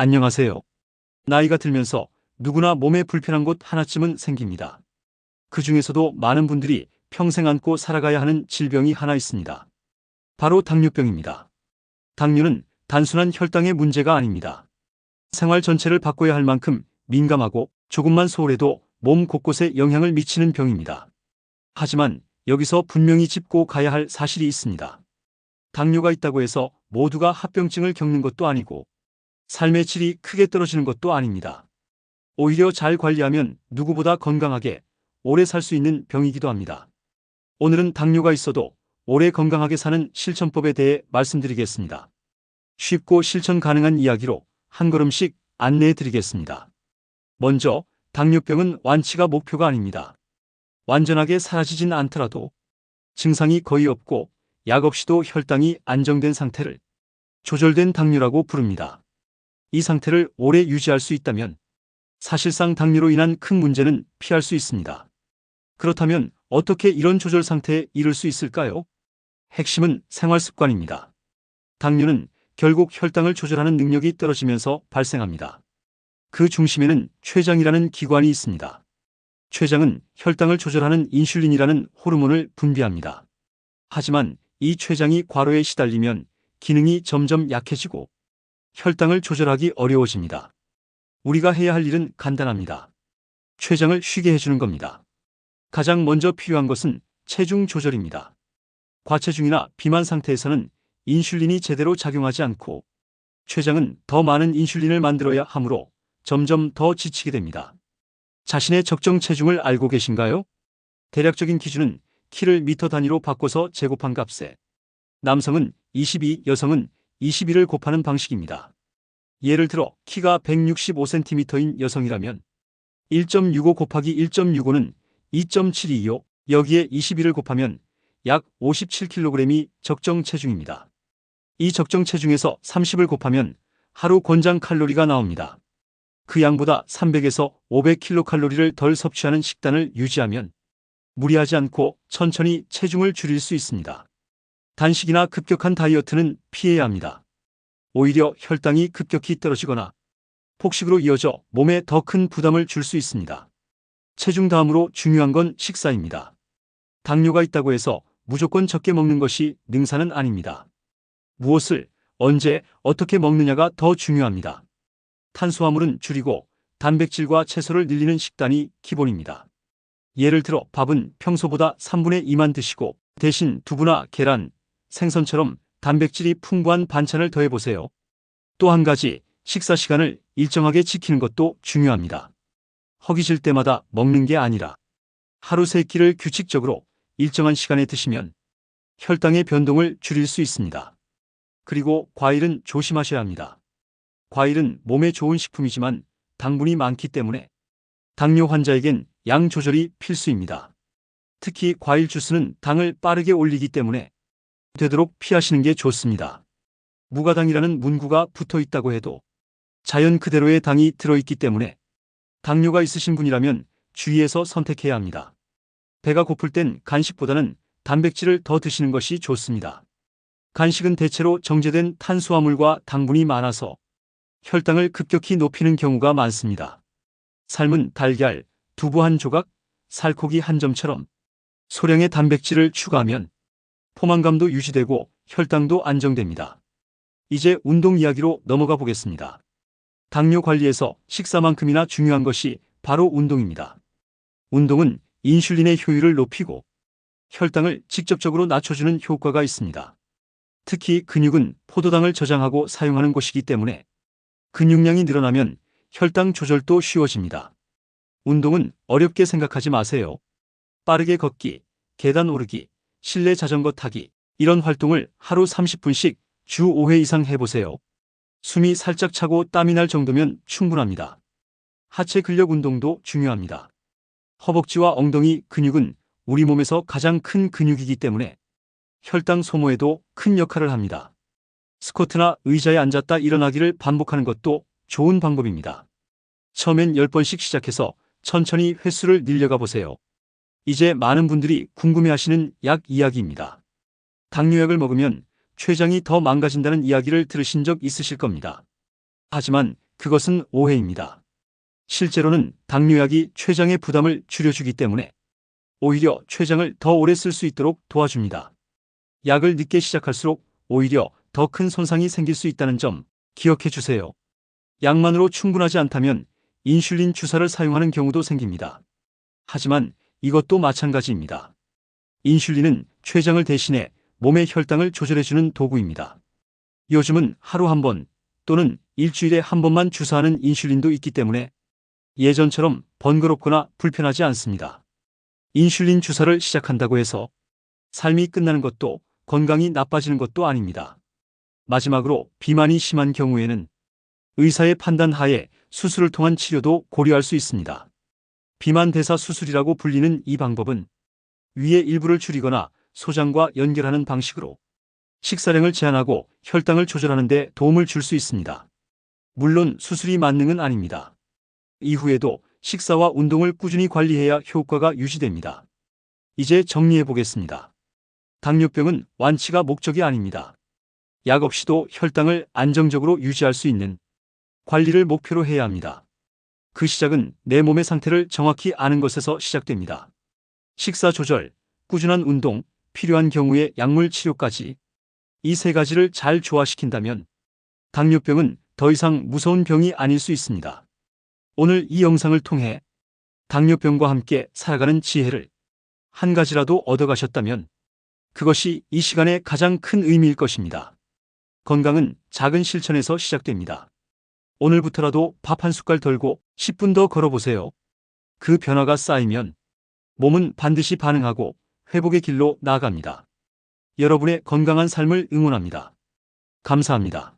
안녕하세요. 나이가 들면서 누구나 몸에 불편한 곳 하나쯤은 생깁니다. 그 중에서도 많은 분들이 평생 안고 살아가야 하는 질병이 하나 있습니다. 바로 당뇨병입니다. 당뇨는 단순한 혈당의 문제가 아닙니다. 생활 전체를 바꿔야 할 만큼 민감하고 조금만 소홀해도 몸 곳곳에 영향을 미치는 병입니다. 하지만 여기서 분명히 짚고 가야 할 사실이 있습니다. 당뇨가 있다고 해서 모두가 합병증을 겪는 것도 아니고 삶의 질이 크게 떨어지는 것도 아닙니다. 오히려 잘 관리하면 누구보다 건강하게 오래 살 수 있는 병이기도 합니다. 오늘은 당뇨가 있어도 오래 건강하게 사는 실천법에 대해 말씀드리겠습니다. 쉽고 실천 가능한 이야기로 한 걸음씩 안내해 드리겠습니다. 먼저, 당뇨병은 완치가 목표가 아닙니다. 완전하게 사라지진 않더라도 증상이 거의 없고 약 없이도 혈당이 안정된 상태를 조절된 당뇨라고 부릅니다. 이 상태를 오래 유지할 수 있다면 사실상 당뇨로 인한 큰 문제는 피할 수 있습니다. 그렇다면 어떻게 이런 조절 상태에 이를 수 있을까요? 핵심은 생활 습관입니다. 당뇨는 결국 혈당을 조절하는 능력이 떨어지면서 발생합니다. 그 중심에는 췌장이라는 기관이 있습니다. 췌장은 혈당을 조절하는 인슐린이라는 호르몬을 분비합니다. 하지만 이 췌장이 과로에 시달리면 기능이 점점 약해지고 혈당을 조절하기 어려워집니다. 우리가 해야 할 일은 간단합니다. 췌장을 쉬게 해주는 겁니다. 가장 먼저 필요한 것은 체중 조절입니다. 과체중이나 비만 상태에서는 인슐린이 제대로 작용하지 않고 췌장은 더 많은 인슐린을 만들어야 하므로 점점 더 지치게 됩니다. 자신의 적정 체중을 알고 계신가요? 대략적인 기준은 키를 미터 단위로 바꿔서 제곱한 값에 남성은 22, 여성은 21을 곱하는 방식입니다. 예를 들어 키가 165cm인 여성이라면 1.65 곱하기 1.65는 2.725, 여기에 21을 곱하면 약 57kg이 적정 체중입니다. 이 적정 체중에서 30을 곱하면 하루 권장 칼로리가 나옵니다. 그 양보다 300에서 500kcal를 덜 섭취하는 식단을 유지하면 무리하지 않고 천천히 체중을 줄일 수 있습니다. 단식이나 급격한 다이어트는 피해야 합니다. 오히려 혈당이 급격히 떨어지거나 폭식으로 이어져 몸에 더 큰 부담을 줄 수 있습니다. 체중 다음으로 중요한 건 식사입니다. 당뇨가 있다고 해서 무조건 적게 먹는 것이 능사는 아닙니다. 무엇을, 언제, 어떻게 먹느냐가 더 중요합니다. 탄수화물은 줄이고 단백질과 채소를 늘리는 식단이 기본입니다. 예를 들어 밥은 평소보다 3분의 2만 드시고 대신 두부나 계란, 생선처럼 단백질이 풍부한 반찬을 더해보세요. 또 한 가지, 식사 시간을 일정하게 지키는 것도 중요합니다. 허기질 때마다 먹는 게 아니라 하루 3끼를 규칙적으로 일정한 시간에 드시면 혈당의 변동을 줄일 수 있습니다. 그리고 과일은 조심하셔야 합니다. 과일은 몸에 좋은 식품이지만 당분이 많기 때문에 당뇨 환자에겐 양 조절이 필수입니다. 특히 과일 주스는 당을 빠르게 올리기 때문에 되도록 피하시는 게 좋습니다. 무가당이라는 문구가 붙어 있다고 해도 자연 그대로의 당이 들어있기 때문에 당뇨가 있으신 분이라면 주의해서 선택해야 합니다. 배가 고플 땐 간식보다는 단백질을 더 드시는 것이 좋습니다. 간식은 대체로 정제된 탄수화물과 당분이 많아서 혈당을 급격히 높이는 경우가 많습니다. 삶은 달걀, 두부 한 조각, 살코기 한 점처럼 소량의 단백질을 추가하면 포만감도 유지되고 혈당도 안정됩니다. 이제 운동 이야기로 넘어가 보겠습니다. 당뇨 관리에서 식사만큼이나 중요한 것이 바로 운동입니다. 운동은 인슐린의 효율을 높이고 혈당을 직접적으로 낮춰주는 효과가 있습니다. 특히 근육은 포도당을 저장하고 사용하는 곳이기 때문에 근육량이 늘어나면 혈당 조절도 쉬워집니다. 운동은 어렵게 생각하지 마세요. 빠르게 걷기, 계단 오르기, 실내 자전거 타기, 이런 활동을 하루 30분씩 주 5회 이상 해보세요. 숨이 살짝 차고 땀이 날 정도면 충분합니다. 하체 근력 운동도 중요합니다. 허벅지와 엉덩이 근육은 우리 몸에서 가장 큰 근육이기 때문에 혈당 소모에도 큰 역할을 합니다. 스쿼트나 의자에 앉았다 일어나기를 반복하는 것도 좋은 방법입니다. 처음엔 10번씩 시작해서 천천히 횟수를 늘려가 보세요. 이제 많은 분들이 궁금해하시는 약 이야기입니다. 당뇨약을 먹으면 췌장이 더 망가진다는 이야기를 들으신 적 있으실 겁니다. 하지만 그것은 오해입니다. 실제로는 당뇨약이 췌장의 부담을 줄여주기 때문에 오히려 췌장을 더 오래 쓸 수 있도록 도와줍니다. 약을 늦게 시작할수록 오히려 더 큰 손상이 생길 수 있다는 점 기억해 주세요. 약만으로 충분하지 않다면 인슐린 주사를 사용하는 경우도 생깁니다. 하지만 이것도 마찬가지입니다. 인슐린은 췌장을 대신해 몸의 혈당을 조절해주는 도구입니다. 요즘은 하루 한 번 또는 일주일에 한 번만 주사하는 인슐린도 있기 때문에 예전처럼 번거롭거나 불편하지 않습니다. 인슐린 주사를 시작한다고 해서 삶이 끝나는 것도 건강이 나빠지는 것도 아닙니다. 마지막으로 비만이 심한 경우에는 의사의 판단 하에 수술을 통한 치료도 고려할 수 있습니다. 비만 대사 수술이라고 불리는 이 방법은 위의 일부를 줄이거나 소장과 연결하는 방식으로 식사량을 제한하고 혈당을 조절하는 데 도움을 줄 수 있습니다. 물론 수술이 만능은 아닙니다. 이후에도 식사와 운동을 꾸준히 관리해야 효과가 유지됩니다. 이제 정리해 보겠습니다. 당뇨병은 완치가 목적이 아닙니다. 약 없이도 혈당을 안정적으로 유지할 수 있는 관리를 목표로 해야 합니다. 그 시작은 내 몸의 상태를 정확히 아는 것에서 시작됩니다. 식사 조절, 꾸준한 운동, 필요한 경우에 약물 치료까지 이 세 가지를 잘 조화시킨다면 당뇨병은 더 이상 무서운 병이 아닐 수 있습니다. 오늘 이 영상을 통해 당뇨병과 함께 살아가는 지혜를 한 가지라도 얻어가셨다면 그것이 이 시간의 가장 큰 의미일 것입니다. 건강은 작은 실천에서 시작됩니다. 오늘부터라도 밥 한 숟갈 덜고 10분 더 걸어보세요. 그 변화가 쌓이면 몸은 반드시 반응하고 회복의 길로 나아갑니다. 여러분의 건강한 삶을 응원합니다. 감사합니다.